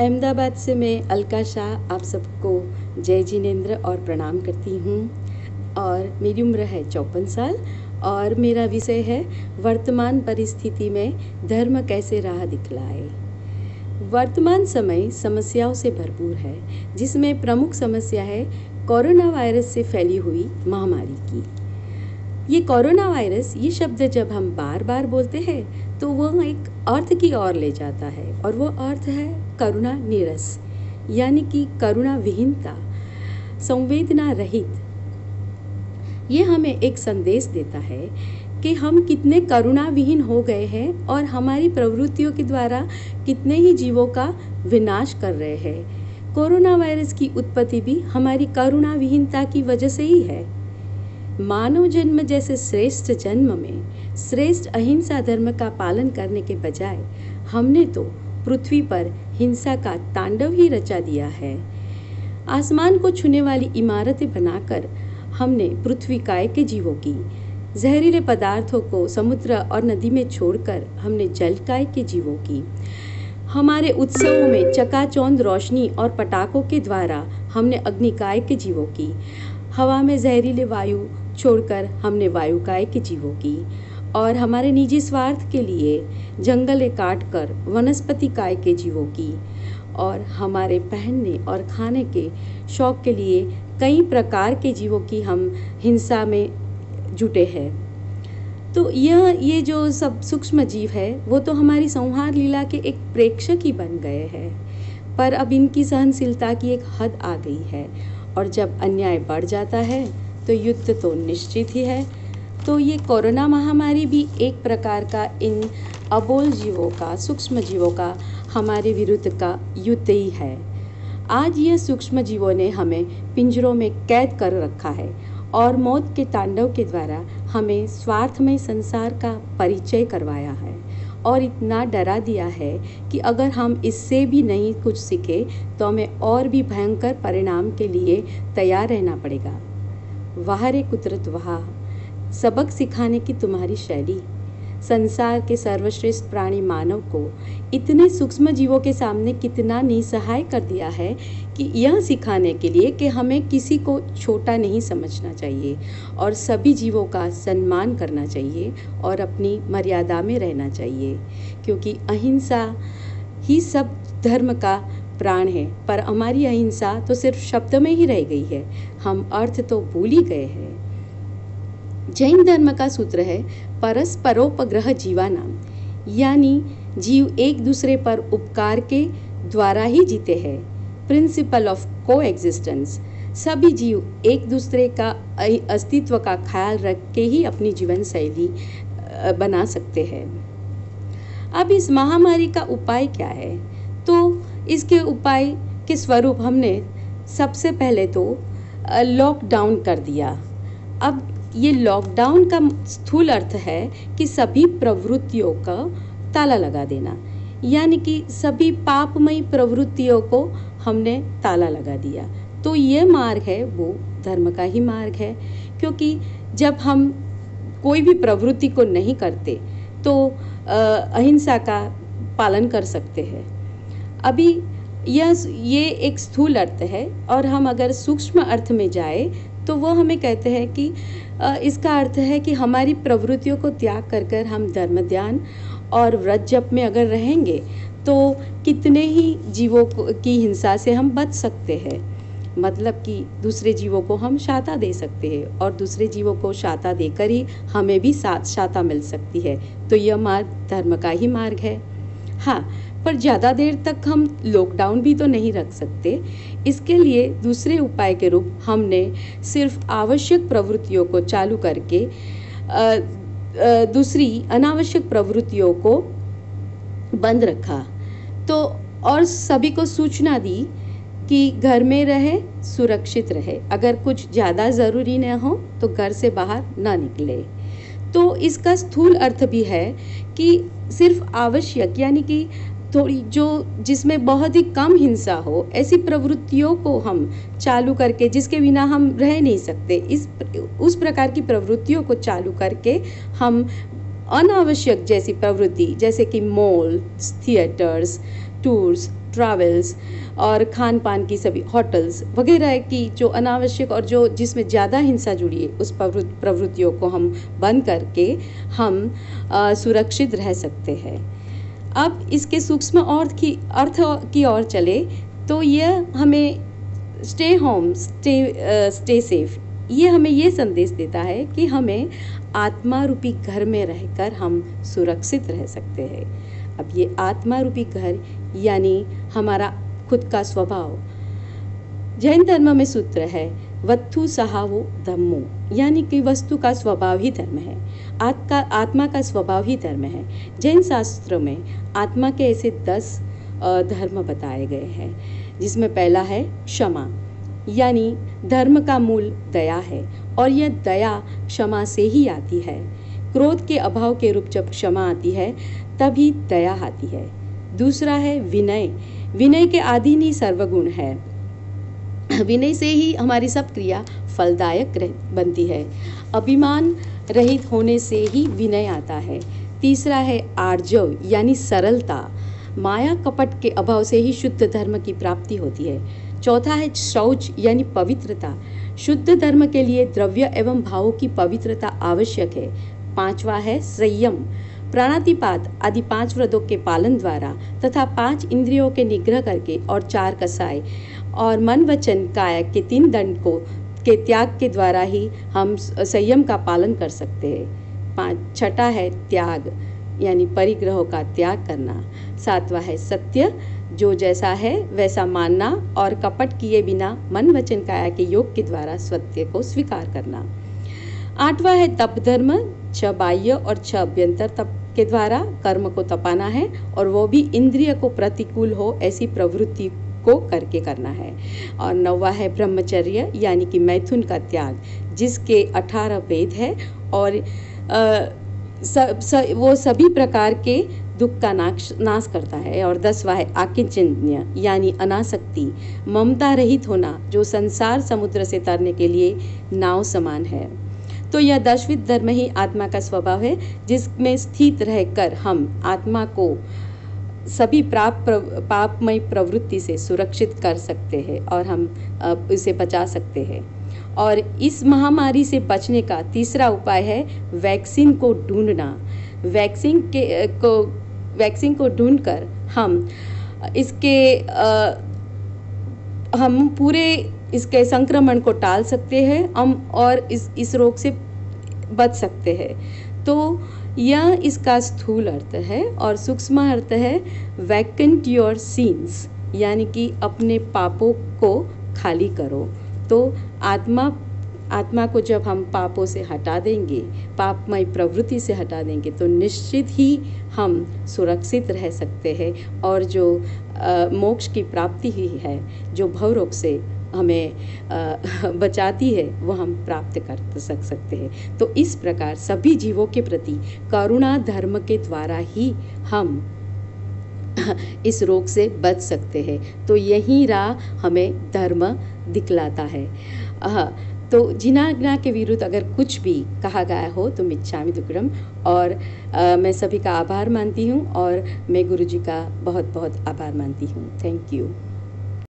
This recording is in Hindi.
अहमदाबाद से मैं अलका शाह आप सबको जय जिनेंद्र और प्रणाम करती हूँ। और मेरी उम्र है 54 साल और मेरा विषय है वर्तमान परिस्थिति में धर्म कैसे राह दिखलाए। वर्तमान समय समस्याओं से भरपूर है, जिसमें प्रमुख समस्या है कोरोना वायरस से फैली हुई महामारी की। ये कोरोना वायरस, ये शब्द जब हम बार बार बोलते हैं तो वह एक अर्थ की ओर ले जाता है, और वो अर्थ है करुणा नीरस, यानी कि करुणा विहीनता, संवेदना रहित। ये हमें एक संदेश देता है कि हम कितने करुणा विहीन हो गए हैं और हमारी प्रवृत्तियों के द्वारा कितने ही जीवों का विनाश कर रहे हैं। कोरोना वायरस की उत्पत्ति भी हमारी करुणा विहीनता की वजह से ही है। मानव जन्म जैसे श्रेष्ठ जन्म में श्रेष्ठ अहिंसा धर्म का पालन करने के बजाय हमने तो पृथ्वी पर हिंसा का तांडव ही रचा दिया है। आसमान को छूने वाली इमारतें बनाकर हमने पृथ्वी काय के जीवों की, जहरीले पदार्थों को समुद्र और नदी में छोड़कर हमने जल काय के जीवों की, हमारे उत्सवों में चकाचौंध रोशनी और पटाखों के द्वारा हमने अग्निकाय के जीवों की, हवा में जहरीले वायु छोड़कर हमने वायुकाय के जीवों की, और हमारे निजी स्वार्थ के लिए जंगलें काटकर वनस्पति काय के जीवों की, और हमारे पहनने और खाने के शौक के लिए कई प्रकार के जीवों की हम हिंसा में जुटे हैं। तो ये जो सब सूक्ष्म जीव है वो तो हमारी संहार लीला के एक प्रेक्षक ही बन गए हैं, पर अब इनकी सहनशीलता की एक हद आ गई है, और जब अन्याय बढ़ जाता है तो युद्ध तो निश्चित ही है। तो ये कोरोना महामारी भी एक प्रकार का इन अबोल जीवों का, सूक्ष्म जीवों का हमारे विरुद्ध का युद्ध ही है। आज ये सूक्ष्म जीवों ने हमें पिंजरों में कैद कर रखा है और मौत के तांडव के द्वारा हमें स्वार्थमय संसार का परिचय करवाया है, और इतना डरा दिया है कि अगर हम इससे भी नहीं कुछ सीखे तो हमें और भी भयंकर परिणाम के लिए तैयार रहना पड़ेगा। वाह रे कुदरत वाह, सबक सिखाने की तुम्हारी शैली। संसार के सर्वश्रेष्ठ प्राणी मानव को इतने सूक्ष्म जीवों के सामने कितना निसहाय कर दिया है कि यह सिखाने के लिए कि हमें किसी को छोटा नहीं समझना चाहिए और सभी जीवों का सम्मान करना चाहिए और अपनी मर्यादा में रहना चाहिए, क्योंकि अहिंसा ही सब धर्म का प्राण है। पर हमारी अहिंसा तो सिर्फ शब्द में ही रह गई है, हम अर्थ तो भूल ही गए हैं। जैन धर्म का सूत्र है परस्परोपग्रह जीवानाम, यानी जीव एक दूसरे पर उपकार के द्वारा ही जीते हैं। प्रिंसिपल ऑफ को एग्जिस्टेंस, सभी जीव एक दूसरे का अस्तित्व का ख्याल रख के ही अपनी जीवन शैली बना सकते हैं। अब इस महामारी का उपाय क्या है? तो इसके उपाय के स्वरूप हमने सबसे पहले तो लॉकडाउन कर दिया। अब ये लॉकडाउन का स्थूल अर्थ है कि सभी प्रवृत्तियों का ताला लगा देना, यानी कि सभी पापमयी प्रवृत्तियों को हमने ताला लगा दिया। तो ये मार्ग है वो धर्म का ही मार्ग है, क्योंकि जब हम कोई भी प्रवृत्ति को नहीं करते तो अहिंसा का पालन कर सकते हैं। अभी ये एक स्थूल अर्थ है, और हम अगर सूक्ष्म अर्थ में जाए तो वो हमें कहते हैं कि इसका अर्थ है कि हमारी प्रवृत्तियों को त्याग कर हम धर्म ध्यान और व्रत जप में अगर रहेंगे तो कितने ही जीवों की हिंसा से हम बच सकते हैं। मतलब कि दूसरे जीवों को हम शाता दे सकते हैं, और दूसरे जीवों को शाता देकर ही हमें भी शाता मिल सकती है। तो यह मार्ग धर्म का ही मार्ग है। हाँ, पर ज़्यादा देर तक हम लॉकडाउन भी तो नहीं रख सकते। इसके लिए दूसरे उपाय के रूप हमने सिर्फ आवश्यक प्रवृत्तियों को चालू करके दूसरी अनावश्यक प्रवृत्तियों को बंद रखा। तो और सभी को सूचना दी कि घर में रहे, सुरक्षित रहे, अगर कुछ ज़्यादा ज़रूरी न हो तो घर से बाहर ना निकले। तो इसका स्थूल अर्थ भी है कि सिर्फ आवश्यक, यानी कि थोड़ी जो जिसमें बहुत ही कम हिंसा हो, ऐसी प्रवृत्तियों को हम चालू करके, जिसके बिना हम रह नहीं सकते, उस प्रकार की प्रवृत्तियों को चालू करके हम अनावश्यक जैसी प्रवृत्ति, जैसे कि मॉल, थिएटर्स, टूर्स, ट्रैवल्स और खान पान की सभी होटल्स वगैरह की जो अनावश्यक और जो जिसमें ज़्यादा हिंसा जुड़ी है उस प्रवृत्तियों को हम बंद करके हम सुरक्षित रह सकते हैं। अब इसके सूक्ष्म अर्थ की ओर चले तो यह हमें स्टे होम, स्टे सेफ, ये हमें ये संदेश देता है कि हमें आत्मा रूपी घर में रहकर हम सुरक्षित रह सकते हैं। अब ये आत्मा रूपी घर यानी हमारा खुद का स्वभाव, जैन धर्म में सूत्र है वत्थु सहावो धम्मो, यानी कि वस्तु का स्वभाव ही धर्म है, आत्मा का स्वभाव ही धर्म है। जैन शास्त्रों में आत्मा के ऐसे 10 धर्म बताए गए हैं, जिसमें पहला है क्षमा, यानी धर्म का मूल दया है और यह दया क्षमा से ही आती है। क्रोध के अभाव के रूप जब क्षमा आती है तभी दया आती है। दूसरा है विनय, विनय के अधीन ही सर्वगुण है, विनय से ही हमारी सब क्रिया फलदायक बनती है। अभिमान रहित होने से ही विनय आता है। तीसरा है आर्जव, यानी सरलता, माया कपट के अभाव से ही शुद्ध धर्म की प्राप्ति होती है। चौथा है शौच, यानी पवित्रता, शुद्ध धर्म के लिए द्रव्य एवं भावों की पवित्रता आवश्यक है। पांचवा है संयम, प्राणातिपात आदि 5 व्रतों के पालन द्वारा तथा 5 इंद्रियों के निग्रह करके और 4 कसाय और मन वचन काया के 3 दंड के त्याग के द्वारा ही हम संयम का पालन कर सकते हैं। छठा है त्याग, यानी परिग्रहों का त्याग करना। सातवां है सत्य, जो जैसा है वैसा मानना और कपट किए बिना मन वचन काया के योग के द्वारा सत्य को स्वीकार करना। आठवां है तप धर्म, 6 बाह्य और 6 अभ्यंतर तप के द्वारा कर्म को तपाना है और वो भी इंद्रिय को प्रतिकूल हो ऐसी प्रवृत्ति को करके करना है। और 9वां है ब्रह्मचर्य, यानी कि मैथुन का त्याग, जिसके 18 वेद है और वो सभी प्रकार के दुख का नाश करता है। और 10वां है आकिंचन्य, यानी अनासक्ति, ममता रहित होना, जो संसार समुद्र से तरने के लिए नाव समान है। तो यह 10वीं धर्म ही आत्मा का स्वभाव है, जिसमें स्थित रहकर हम आत्मा को सभी पापमय प्रवृत्ति से सुरक्षित कर सकते हैं और हम इसे बचा सकते हैं। और इस महामारी से बचने का तीसरा उपाय है वैक्सीन को ढूंढना। वैक्सीन को ढूंढकर हम पूरे इसके संक्रमण को टाल सकते हैं और इस रोग से बच सकते हैं। तो यह इसका स्थूल अर्थ है और सूक्ष्म अर्थ है वैकेंट योर सीन्स, यानी कि अपने पापों को खाली करो। तो आत्मा को जब हम पापों से हटा देंगे, पापमय प्रवृत्ति से हटा देंगे, तो निश्चित ही हम सुरक्षित रह सकते हैं और जो मोक्ष की प्राप्ति ही है, जो भवरोग से हमें बचाती है, वो हम प्राप्त कर सकते हैं। तो इस प्रकार सभी जीवों के प्रति करुणा धर्म के द्वारा ही हम इस रोग से बच सकते हैं। तो यही राह हमें धर्म दिखलाता है। तो जिनाज्ञा के विरुद्ध अगर कुछ भी कहा गया हो तो मिच्छामि दुक्कडम। और मैं सभी का आभार मानती हूँ और मैं गुरुजी का बहुत बहुत आभार मानती हूँ। Thank you.